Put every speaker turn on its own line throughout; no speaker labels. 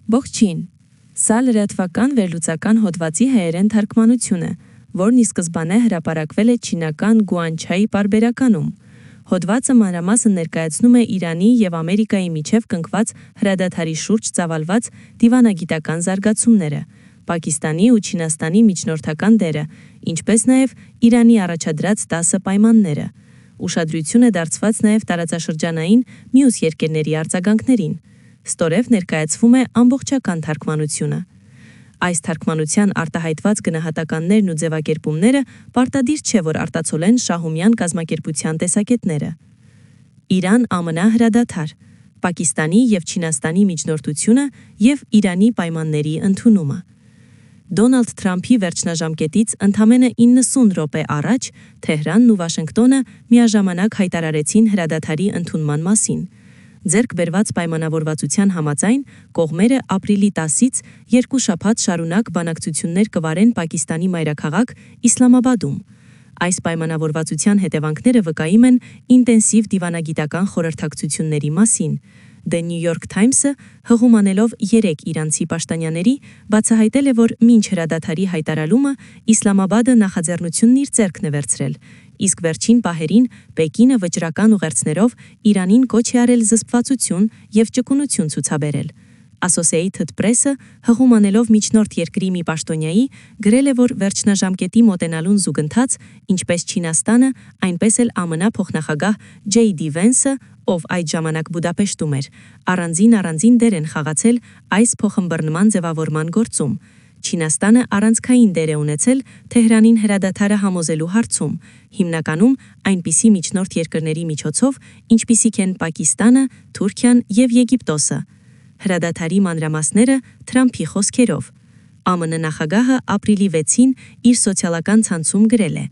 Ողջույն։ Սա լրատվական վերլուծական հոդվածի հայերեն թարգմանություն է, որն ի սկզբանե հրապարակվել է չինական Գուանչայի պարբերականում։ Հոդվածը մանրամասն ներկայացնում է Իրանի և Ամերիկայի միջև կնքված հրադադարի շուրջ ծավալված դիվանագիտական զարգացումները, Պակիստանի ու Չինաստանի միջնորդական դերը, ինչպես նաև Իրանի առաջադրած 10 պայմանները։ Ուշադրություն է դարձված նաև տարածաշրջանային մյուս երկրների արձագանքներին։ Ստորև ներկայացվում է ամբողջական թարգմանությունը։ Այս թարգմանության արտահայտված գնահատականներն ու ձևակերպումները պարտադիր չէ, որ արտացոլեն շահումյան կազմակերպության տեսակետները։ Իրան-ԱՄՆ հրադադար, Պակիստանի և Չինաստանի միջնորդությունը և Իրանի պայմանների ընդունումը։ Դոնալդ Թրամփի վերջնաժամկետից ընդամենը 90 րոպե առաջ Թեհրանն ու Վաշինգտոնը միաժամանակ հայտարարեցին հրադադարի ընդունման մասին։ Ձեռք բերված պայմանավորվածության համաձայն կողմերը ապրիլի 10-ից 2 շաբաթ շարունակ բանակցություններ կվարեն Պակիստանի մայրաքաղաք Իսլամաբադում։ Այս պայմանավորվածության հետևանքները վկայում են ինտենսիվ դիվանագիտական խորհրդակցությունների մասին։ The New York Times-ը հղում անելով 3 իրանցի պաշտոնյաների բացահայտել է, որ մինչ հրադադարի հայտարարումը Իսլամաբադը նախաձեռնությունն իր ձեռքն է վերցրել, իսկ վերջին պահերին Պեկինը վճռական ուղերձներով Իրանին կոչ է արել զսպվածություն և ճկունություն ցուցաբերել։ Associated Press-ը հղում անելով միջնորդ երկրի մի պաշտոնյայի գրել է, որ վերջնաժամկետի մոտենալուն զուգընթաց, ինչպես Չինաստանը, այնպես էլ ԱՄՆ փոխնախագահ J.D. Vance-ը, ով այդ ժամանակ Բուդապեշտում էր, առանձին դեր են խաղացել այս փոխըմբռնման ձևավորման գործում։ Չինաստանը առանցքային դեր է ունեցել Թեհրանին հրադադարը համոզելու հարցում, հիմնականում այնպիսի միջնորդ երկրների միջոցով, ինչպիսիք են Պակիստանը, Թուրքիան և Եգիպտոսը։ Հրադադարի մանրամասները Թրամփի խոսքերով։ ԱՄՆ նախագահը ապրիլի 6-ին իր սոցիալական ցանցում գրել է.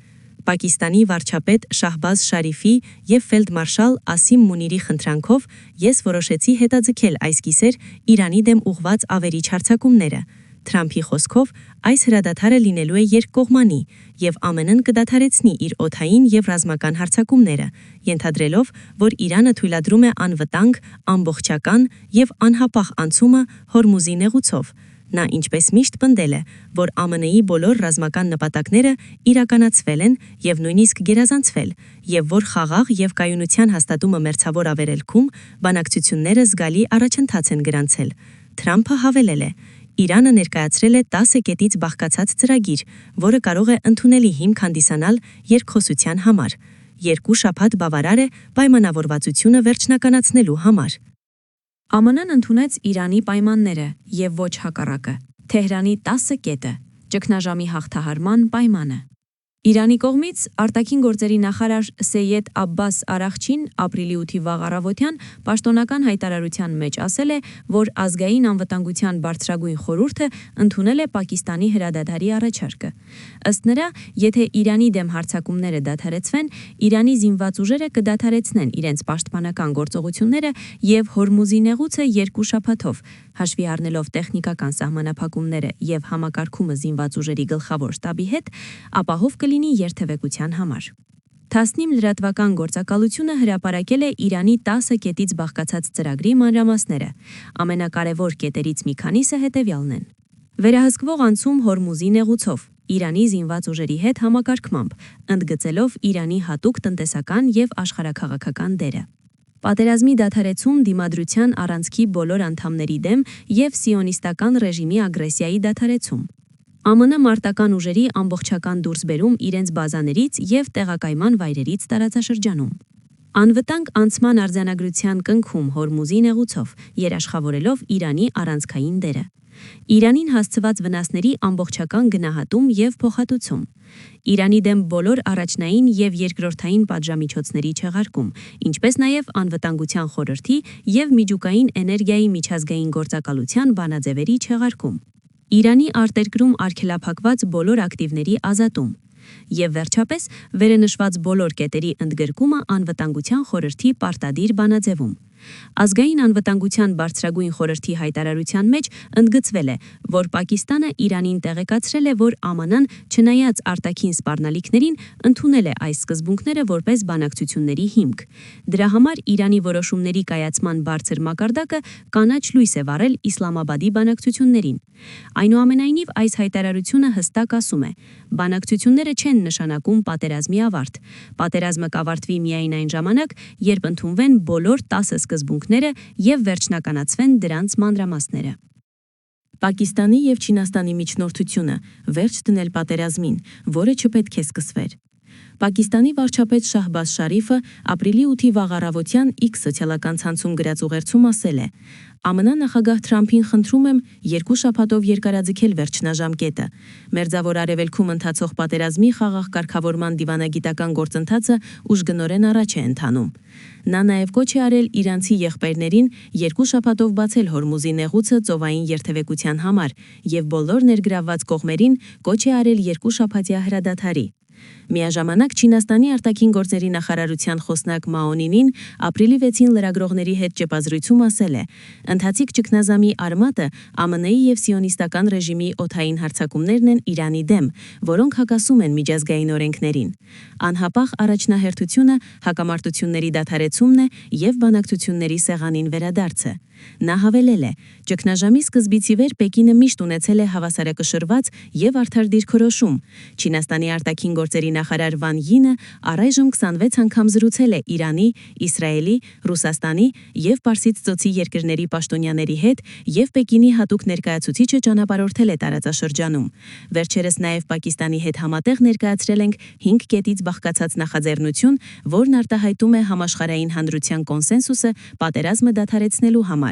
Պակիստանի վարչապետ Շահբազ Շարիֆի և ֆելդմարշալ Ասիմ Մունիրի խնդրանքով ես որոշեցի հետաձգել այս կիսեր Իրանի դեմ ուղղված ավերիչ հարձակումները։ Թրամփի խոսքով այս հրադադարը լինելու է երկկողմանի, և ԱՄՆ-ն կդադարեցնի իր օդային և ռազմական հարձակումները, ենթադրելով, որ Իրանը թույլատրում է անվտանգ, ամբողջական և անհապաղ անցումը Հորմուզի նեղուցով։ Նա ինչպես միշտ պնդել է, որ ԱՄՆ-ի բոլոր ռազմական նպատակները իրականացվել են և նույնիսկ գերազանցվել, և որ խաղաղ և կայունության հաստատումը մերձավոր ավերելքում բանակցությունները զգալի առաջընթաց են գրանցել։ Թրամփը հավելել է. Իրանը ներկայացրել է 10 կետից բաղկացած ծրագիր, որը կարող է ընդունելի հիմք հանդիսանալ երկխոսության համար։ 2 շաբաթ բավարար է պայմանավորվածությունը վերջնականացնելու համար։ ԱՄՆ-ն ընդունեց Իրանի պայմանները և ոչ հակառակը։ Թեհրանի 10 կետը, ճգնաժամի հաղթահարման պայմանը։ Իրանի կողմից արտաքին գործերի նախարար Սեյեդ Աբբաս Արաղչին ապրիլի 8-ի վաղ առավոտյան պաշտոնական հայտարարության մեջ ասել է, որ ազգային անվտանգության բարձրագույն խորհուրդը ընդունել է Պակիստանի հրադադարի առաջարկը։ Ըստ նրա, եթե Իրանի դեմ հարձակումները դադարեցվեն, Իրանի զինված ուժերը կդադարեցնեն իրենց պաշտպանական գործողությունները և Հորմուզի նեղուցը 2 շաբաթով, հաշվի առնելով տեխնիկական սահմանափակումները և համակարգումը զինված ուժերի գլխավոր շտաբի հետ, ապահով կլինի երթևեկության համար։ Թասնիմ լրատվական գործակալությունը հրապարակել է Իրանի 10 կետից բաղկացած ծրագրի մանրամասները։ Ամենակարևոր կետերից մի քանիսը հետևյալն են. Վերահսկվող անցում Հորմուզի նեղուցով, Իրանի զինված ուժերի հետ համակարգմամբ, ընդգծելով Իրանի հատուկ տնտեսական և աշխարհաքաղաքական դերը։ Պատերազմի դադարեցում դիմադրության առանցքի բոլոր անդամների դեմ և սիոնիստական ռեժիմի ագրեսիայի դադարեցում։ ԱՄՆ մարտական ուժերի ամբողջական դուրսբերում իրենց բազաներից և տեղակայման վայրերից տարածաշրջանում։ Անվտանգ անցման արձանագրության կնքում Հորմուզի նեղուցով, երաշխավորելով Իրանի առանցքային դերը։ Իրանին հասցված վնասների ամբողջական գնահատում և փոխհատուցում։ Իրանի դեմ բոլոր առաջնային և երկրորդային պատժամիջոցների չեղարկում, ինչպես նաև Անվտանգության խորհրդի և Միջուկային էներգիայի միջազգային գործակալության բանաձևերի չեղարկում։ Իրանի արտերկրում արգելափակված բոլոր ակտիվների ազատում։ Եվ վերջապես, վերենշված բոլոր կետերի ընդգրկումը Անվտանգության խորհրդի պարտադիր բանաձևում։ Ազգային անվտանգության բարձրագույն խորհրդի հայտարարության մեջ ընդգծվել է, որ Պակիստանը Իրանին տեղեկացրել է, որ ԱՄՆ-ն, չնայած արտաքին սպառնալիքներին, ընդունել է այս սկզբունքները որպես բանակցությունների հիմք։ Դրա համար Իրանի որոշումների կայացման բարձր մակարդակը կանաչ լույս է վառել Իսլամաբադի բանակցություններին։ Այնուամենայնիվ, այս հայտարարությունը հստակ ասում է. բանակցությունները չեն նշանակում պատերազմի ավարտ։ Պատերազմը կավարտվի միայն այն ժամանակ, երբ ընդունվեն բոլոր 10 սկզբունքները և վերջնականացվեն դրանց մանրամասները։ Պակիստանի և Չինաստանի միջնորդությունը վերջ դնել պատերազմին, որը չպետք է սկսվեր։ Պակիստանի վարչապետ Շահբազ Շարիֆը ապրիլի 8-ի վաղ առավոտյան X սոցիալական ցանցում գրած ուղերձում ասել է. ԱՄՆ նախագահ Թրամփին խնդրում եմ 2 շաբաթով երկարաձգել վերջնաժամկետը։ Մերձավոր Արևելքում ընթացող պատերազմի խաղաղ կարգավորման դիվանագիտական գործընթացը ուժգնորեն առաջ է ընթանում։ Նա նաև կոչ է արել իրանցի եղբայրներին 2 շաբաթով բացել Հորմուզի նեղուցը ծովային երթևեկության համար և բոլոր ներգրավված կողմերին կոչ է արել 2 շաբաթյա հրադադարի։ Միաժամանակ Չինաստանի արտաքին գործերի նախարարության խոսնակ Մաո Նինին ապրիլի 6-ին լրագրողների հետ ճեպազրույցում ասել է. ընթացիկ ճգնաժամի արմատը ԱՄՆ-ի և սիոնիստական ռեժիմի օդային հարձակումներն են Իրանի դեմ, որոնք հակասում են միջազգային օրենքներին։ Անհապաղ առաջնահերթությունը հակամարտությունների դադարեցումն է և բանակցությունների սեղանին վերադարձը։ Նա հավելել է. ճգնաժամի սկզբից ի վեր Պեկինը միշտ ունեցել է հավասարակշռված և արդար դիրքորոշում։ Չինաստանի արտաքին գործերի նախարար Վան Յինը առայժմ 26 անգամ զրուցել է Իրանի, Իսրայելի, Ռուսաստանի և Պարսից ծոցի երկրների պաշտոնյաների հետ և Պեկինի հատուկ ներկայացուցիչը ճանապարհորդել է տարածաշրջանում։ Վերջերս նաև Պակիստանի հետ համատեղ ներկայացրել ենք 5 կետից բաղկացած նախաձեռնություն, որն արտահայտում է համաշխարհային հանրության կոնսենսուսը պատերազմը դադարեցնելու համար։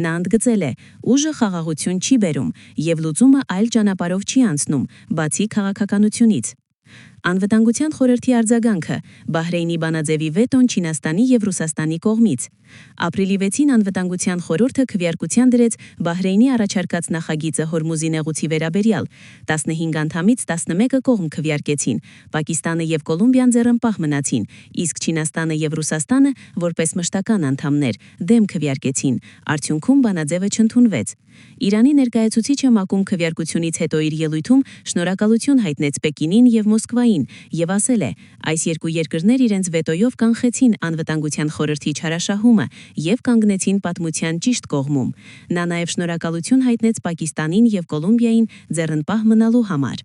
Նա ընդգծել է. ուժը խաղաղություն չի բերում, և լուծումը այլ ճանապարհով չի անցնում, բացի քաղաքականությունից։ Անվտանգության խորհրդի արձագանքը՝ Բահրեյնի բանաձևի վետոն Չինաստանի և Ռուսաստանի կողմից։ Ապրիլի 6-ին Անվտանգության խորհուրդը քվեարկության դրեց Բահրեյնի առաջարկած նախագիծը Հորմուզի նեղուցի վերաբերյալ։ 15 անդամից 11-ը կողմ քվեարկեցին, Պակիստանը և Կոլումբիան ձեռնպահ մնացին, իսկ Չինաստանը և Ռուսաստանը, որպես մշտական անդամներ, դեմ քվեարկեցին։ Արդյունքում բանաձևը չընդունվեց։ Իրանի ներկայացուցիչը ՄԱԿ-ում քվեարկությունից հետո իր ելույթում շնորհակալություն հայտնեց Պեկինին և Մոսկվային և ասել է. այս երկու երկրներ իրենց վետոյով կանխեցին Անվտանգության խորհրդի չարաշահումը և կանգնեցին պատմության ճիշտ կողմում։ Նա նաև շնորհակալություն հայտնեց Պակիստանին և Կոլումբիային ձեռնպահ մնալու համար։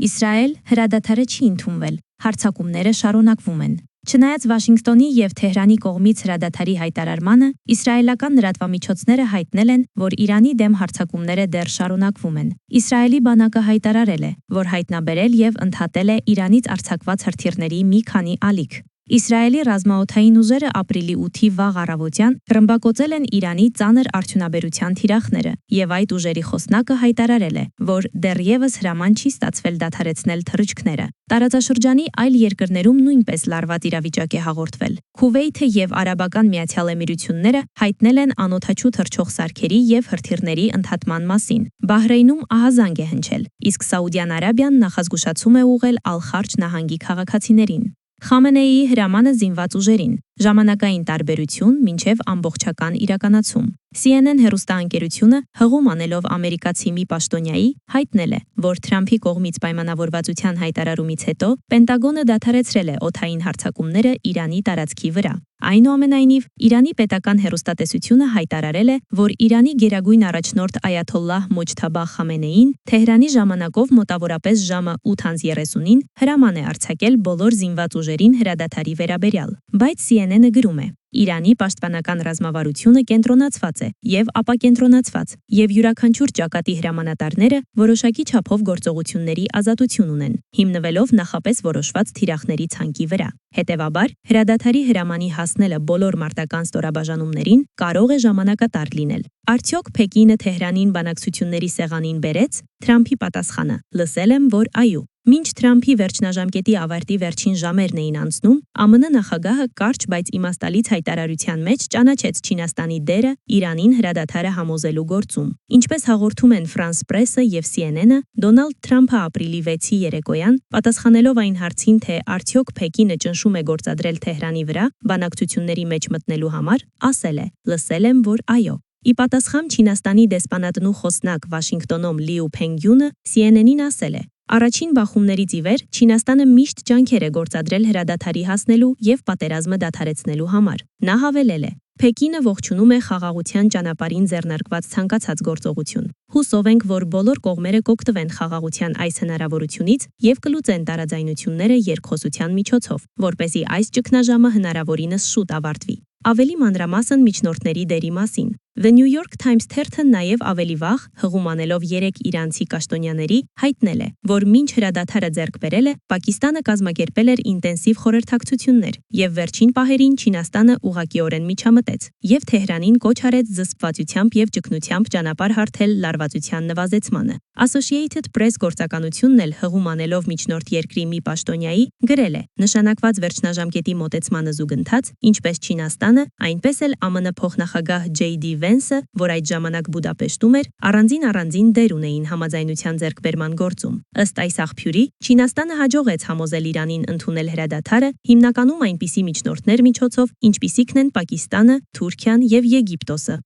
Իսրայել հրադադարը չի ընդունվել, հարձակումները շարունակվում են։ Չնայած Վաշինգտոնի և Թեհրանի կողմից հրադադարի հայտարարմանը, իսրայելական լրատվամիջոցները հայտնել են, որ Իրանի դեմ հարձակումները դեռ շարունակվում են։ Իսրայելի բանակը հայտարարել է, որ հայտնաբերել և ընդհատել է Իրանից արձակված հրթիռների մի քանի ալիք։ Իսրայելի ռազմաօդային ուժերը ապրիլի 8-ի վաղ առավոտյան ռմբակոծել են Իրանի ծանր արդյունաբերության թիրախները, և այդ ուժերի խոսնակը հայտարարել է, որ դեռևս հրաման չի ստացվել դադարեցնել թռիչքները։ Տարածաշրջանի այլ երկրներում նույնպես լարված իրավիճակ է հաղորդվել։ Քուվեյթը և Արաբական Միացյալ Էմիրությունները հայտնել են անօդաչու թռչող սարքերի և հրթիռների ընդհատման մասին։ Բահրեյնում ահազանգ է հնչել, իսկ Սաուդյան Արաբիան նախազգուշացում է ուղղել Ալ-Խարջ նահանգի քաղաքացիներին։ Խամենեիի հրամանը զինված ուժերին, ժամանակային տարբերություն մինչև ամբողջական իրականացում։ CNN հեռուստաընկերությունը հղում անելով ամերիկացի մի պաշտոնյայի հայտնել է, որ Թրամփի կողմից պայմանավորվածության հայտարարումից հետո Պենտագոնը դադարեցրել է օդային հարձակումները Իրանի տարածքի վրա։ Այնուամենայնիվ, Իրանի պետական հեռուստատեսությունը հայտարարել է, որ Իրանի գերագույն առաջնորդ Այաթոլլահ Մոջթաբա Խամենեին Թեհրանի ժամանակով մոտավորապես ժամը 8:30-ին հրաման է արձակել բոլոր զինված ուժերին հրադադարի վերաբերյալ, բայց CNN-ը գրում է. Իրանի պաշտպանական ռազմավարությունը կենտրոնացված է և ապակենտրոնացված, և յուրաքանչյուր ճակատի հրամանատարները որոշակի չափով գործողությունների ազատություն ունեն, հիմնվելով նախապես որոշված թիրախների ցանկի վրա։ Հետևաբար, հրադադարի հրամանի հասնելը բոլոր մարտական ստորաբաժանումներին կարող է ժամանակատար լինել։ Արդյոք Պեկինը Թեհրանին բանակցությունների սեղանին բերեց։ Թրամփի պատասխանը. լսել եմ, որ այո։ Մինչ Թրամփի վերջնաժամկետի ավարտի վերջին ժամերն էին անցնում, ԱՄՆ նախագահը կարճ, բայց իմաստալից հայտարարության մեջ ճանաչեց Չինաստանի դերը Իրանին հրադադարը համոզելու գործում։ Ինչպես հաղորդում են France Press-ը եւ CNN-ը, Դոնալդ Թրամփը ապրիլի 6-ի երեկոյան, պատասխանելով այն հարցին, թե արդյոք Պեկինը ճնշում է գործադրել Թեհրանի վրա բանակցությունների մեջ մտնելու համար, ասել է. «Լսել եմ, որ այո»։ Ի պատասխան Չինաստանի դեսպանատնու խոսնակ Վաշինգտոնում Լիու Փենգյունը CNN-ին ասել է. «Առաջին բախումներից ի վեր Չինաստանը միշտ ջանքեր է գործադրել հրադադարի հասնելու եւ պատերազմը դադարեցնելու համար»։ Նա հավելել է. «Պեկինը ողջունում է խաղաղության ճանապարհին ձեռնարկված ցանկացած գործողություն։ Հուսով ենք, որ բոլոր կողմերը կօգտվեն խաղաղության այս հնարավորությունից եւ կլուծեն տարաձայնությունները երկխոսության միջոցով, որպեսզի այս ճգնաժամը հնարավորինս շուտ ավարտվի»։ Ավելի մանրամասն միջնորդների դերի մասին The New York Times թերթը նաև ավելի վաղ, հղում անելով 3 իրանցի պաշտոնյաների, հայտնել է, որ մինչ հրադադարը ձեռք բերել է, Պակիստանը կազմակերպել էր ինտենսիվ խորհրդակցություններ, եւ վերջին պահերին Չինաստանը ուղղակիորեն միջամտեց եւ Թեհրանին կոչ արեց զսպվածությամբ եւ ճգնությամբ ճանապարհ հարթել լարվածության նվազեցմանը։ Associated Press գործականությունն էլ հղում անելով միջնորդ երկրի մի պաշտոնյայի գրել է. նշանակված վերջնաժամկետի մոտեցմանը զուգընթաց, ինչպես Չինաստանը, այնպես էլ ԱՄՆ փոխնախագահ JD Վենսը, որ այդ ժամանակ Բուդապեշտում էր, առանձին դեր ունեին համաձայնության ձեռքբերման գործում։ Ըստ այս աղբյուրի, Չինաստանը հաջողեց համոզել Իրանին ընդունել հրադադարը, հիմնականում այնպիսի միջնորդներ միջոցով, ինչպիսիքն են Պակիստանը, Թուրքիան եւ Եգիպտոսը։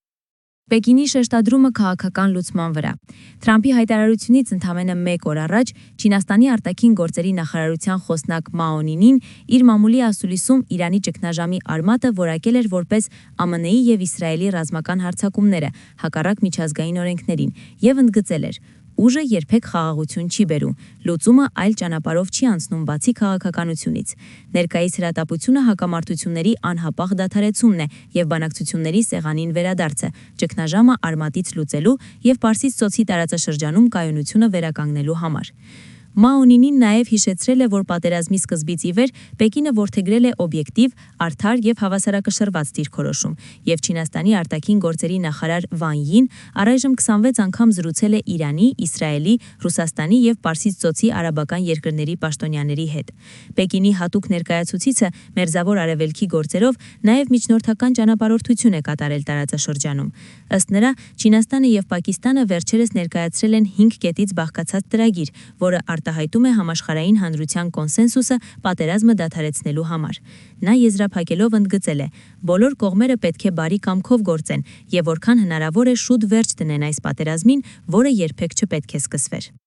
Պեկինի շեշտադրումը քաղաքական լուծման վրա։ Թրամփի հայտարարությունից ընդամենը 1 օր առաջ Չինաստանի արտաքին գործերի նախարարության խոսնակ Մաո Նինին իր մամուլի ասուլիսում Իրանի ճգնաժամի արմատը որակել էր որպես ԱՄՆ-ի եւ Իսրայելի ռազմական հարձակումները հակառակ միջազգային օրենքներին եւ ընդգծել էր. «Ուժը երբեք խաղաղություն չի բերում, լուծումը այլ ճանապարհով չի անցնում բացի քաղաքականությունից»։ Ներկայիս հրատապությունը հակամարտությունների անհապաղ դադարեցումն է եւ բանակցությունների սեղանին վերադարձը, ճգնաժամը արմատից լուծելու եւ Պարսից ծոցի տարածաշրջանում կայունությունը վերականգնելու համար։ Մաո Նինին նաև հիշեցրել է, որ պատերազմի սկզբից ի վեր Պեկինը որդեգրել է օբյեկտիվ, արդար եւ հավասարակշռված դիրքորոշում, եւ Չինաստանի արտաքին գործերի նախարար Վան Յին առայժմ 26 անգամ զրուցել է Իրանի, Իսրայելի, Ռուսաստանի եւ Պարսից ծոցի արաբական երկրների պաշտոնյաների հետ։ Պեկինի հատուկ ներկայացուցիչը Մերձավոր Արևելքի գործերով նաև միջնորդական ճանապարհորդություն է կատարել տարածաշրջանում։ Ըստ նրա, Չինաստանը եւ Պակիստանը վերջերս ներկայացրել են 5 կետից բաղկացած ծրագիր, որը արտահայտում է համաշխարհային հանրության կոնսենսուսը պատերազմը դադարեցնելու համար։ Նա եզրափակելով ընդգծել է. «Բոլոր կողմերը պետք է բարի կամքով գործեն եւ որքան հնարավոր է շուտ վերջ դնեն այս պատերազմին, որը երբեք չպետք է սկսվեր»։